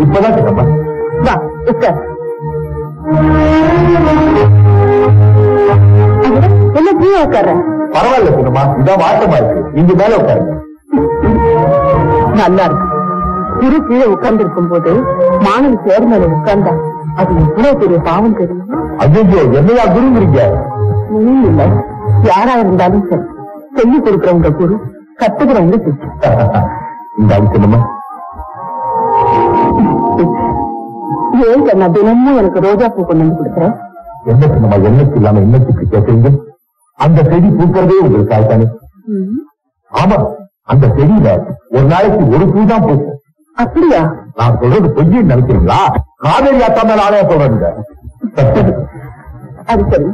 இப்பதான் சின்னம்மா. வா உட்கார். என்ன கீழே உட்கார? பரவாயில்ல சின்னம்மா, இதான் வாட்டமா இருக்கு. இங்க மேல உட்காருங்க. நல்லா இருக்கு. குரு கீழே உட்கார்ந்து இருக்கும் போது மாணவி சேர் மேல உட்கார்ந்தா அது எவ்வளவு பெரிய பாவம் தெரியும். ஐயோ, என்னையா குருங்கிறீங்க? இல்ல, யாரா இருந்தாலும் சரி, சொல்லி கொடுக்கறவங்க குரு, கத்துக்கிறவங்க சிஷ்யம். இந்த சின்னம்மா, ஏன் நான் தினமும் எனக்கு ரோஜா பூ கொண்டு வந்து கொடுக்குறேன்? என்ன சின்னம்மா, என்னச்சு இல்லாம என்னத்துக்கு கேட்கறீங்க? அந்த செடி பூக்கிறதே உங்களுக்கு ஆயிட்டானே. ஆமா, அந்த செடியில ஒரு நாளைக்கு ஒரு பூ தான் பூக்கும். அப்படியா? நான் சொல்றது பொய்ன்னு நினைக்கிறீங்களா? காவேரி அத்தா மேல ஆலையா சொல்றீங்க. அது சரி,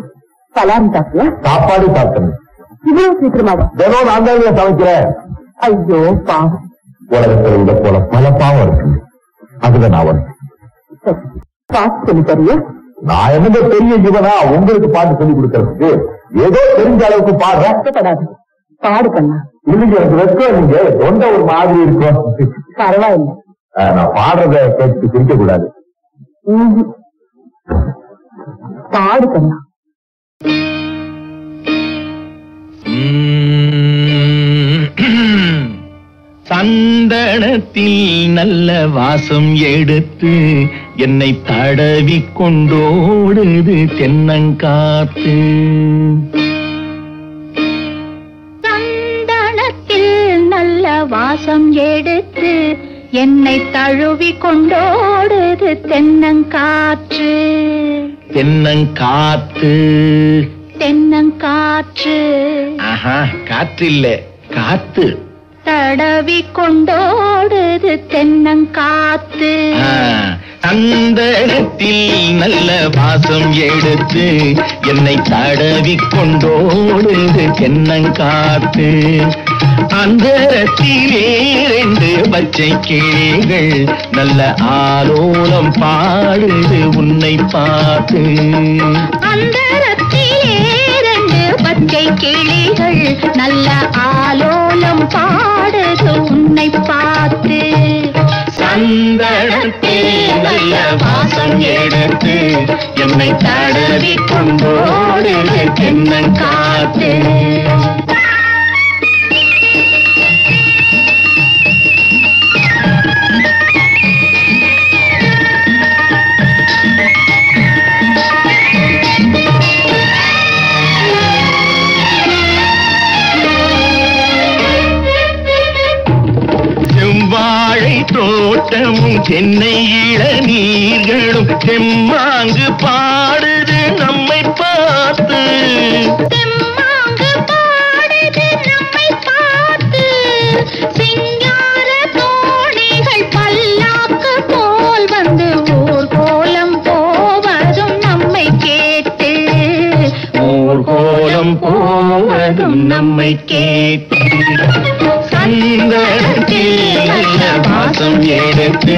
பலாரம் சாப்பிட்டியா? சாப்பாடு சாப்பிட்டேன். இவ்வளவு சீக்கிரமாவா? தினம் நான் தான் சமைக்கிறேன். ஐயோ பாவம். உலகத்துல உள்ள போல பல பாவம் இருக்கு, அதுல நான் வந்து பாத்து சொல்லி தரியா? நான் என்னங்க பெரிய இவனா உங்களுக்கு பாட்டு சொல்லி கொடுக்கறதுக்கு? ஏதோ தெரிஞ்ச அளவுக்கு பாடுறேன். கஷ்டப்படாது, பாடு கண்ணா. இல்லைங்க, எனக்கு வெட்கம். நீங்க தொண்டை ஒரு மாதிரி இருக்கும். பரவாயில்ல, நான் பாடுறத கேட்டு சிரிக்க கூடாது. பாடு கண்ணா. சந்தனத்தில் நல்ல வாசம் எடுத்து என்னை தடவி கொண்டோடுது தென்னங்காத்து. சந்தனத்தில் நல்ல வாசம் எடுத்து என்னை தழுவி கொண்டோடுது தென்னங்காற்று. தென்னங்காத்து, தென்னங்காற்று. ஆஹா, காற்று இல்ல, காத்து. தடவி கொண்டோடுது தென்னங்காத்து. சந்தனத்தில் நல்ல வாசம் எடுத்து என்னை தடவி கொண்டோடுது தென்னங்காத்து. அந்தரத்திலே 2 பச்சை கிளிகள் நல்ல ஆலோலம் பாடுது உன்னை பார்த்து. அந்தரத்திலே 2 பச்சை கிளிகள் நல்ல ஆலோலம் பாடுது உன்னை பார்த்து. சந்தனத்தில் நல்ல வாசம் எடுத்து என்னை தடவி கொண்டோடுது தென்னங்காத்து. செவ்வாழை தோட்டமும் சென்னை இளநீர்களும் செம்மாங்கு பாடுது நம்மை பார்த்து. செம்மாங்கு பாடுது நம்மை பார்த்து. சிங்கார தோணிகள் பல்லாக்கு போல் வந்து ஊர்கோலம் போவதும் நம்மை கேட்டு. ஊர்கோலம் போவதும் நம்மை கேட்டு. சந்தனத்தில் நல்ல வாசம் எடுத்து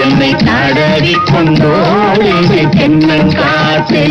என்னை தடவி கொண்டோடுது தென்னங்காத்து.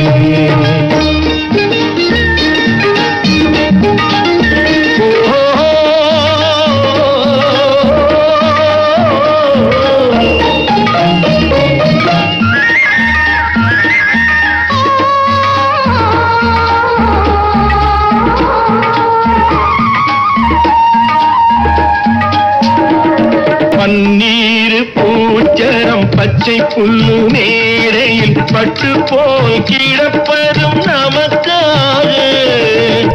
பன்னீர் பூச்சரம் பச்சை புல்லு மேடையில் பட்டு போல் கிடப்பதும் நமக்காக.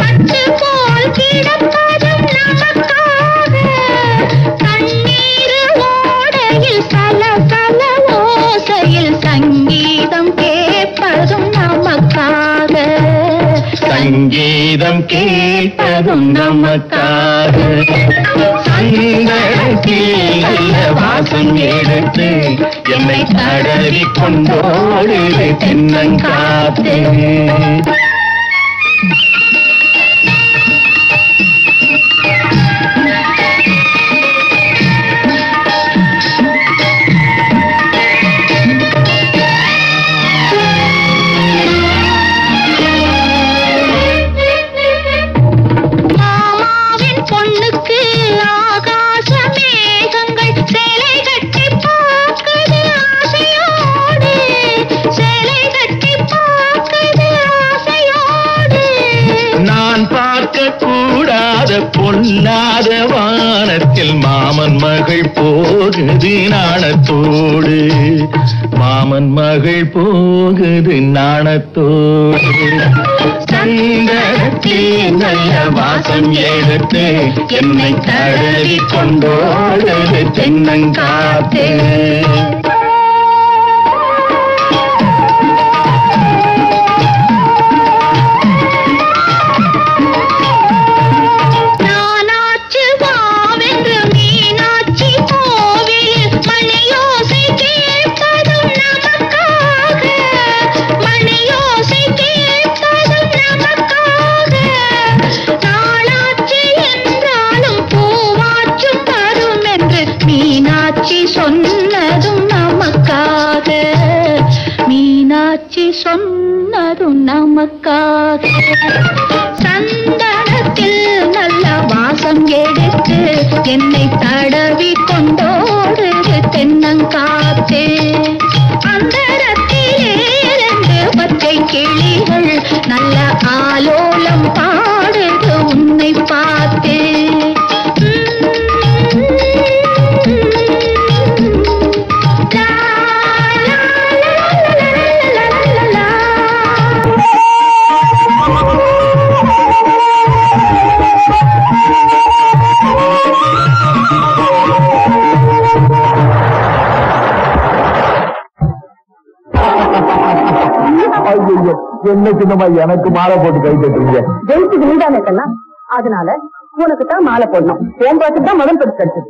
பட்டு போல் கிடப்பதும் நமக்காக. தண்ணீர் ஓடையில் சல சல ஓசையில் சங்கீதம் கேட்பதும் நமக்காக. சங்கீதம் கேட்பதும் நமக்காக. சந்தனத்தில் நல்ல வாசம் எடுத்து என்னை தடவி கொண்டோடுது தென்னங்காத்து. மாமாவின் பொண்ணுக்கு ஆகாச மேகங்கள் சேலை கட்டி பார்க்குது இல்லாத பொல்லாத வானத்தில் மாமன் மகள் போகுது நாணத்தோடு மாமன் மகள் போகுது நாணத்தோடு சந்தனத்தில் நல்ல வாசம் எடுத்து என்னை தடவி கொண்டோடு தென்னங்காத்து சொன்னதும் நமக்காக மீனாட்சி சொன்னதும் நமக்காக சந்தனத்தில் நல்ல வாசம் எடுத்து என்னை தடவி கொண்டோடு தென்னங்காத்தே அந்தரத்திலே 2 பச்சை கிளிகள் நல்ல ஆலோலம் பாடுது உன்னை பார்த்தே என்ன சின்னமா எனக்கு மாலை போட்டு கை தட்டுறீங்க ஜெயிச்சுக்கு நீதானே கண்ணா அதனால உனக்கு தான் மாலை போடணும் என் பார்த்து தான் முதல் பரிசு கிடைச்சது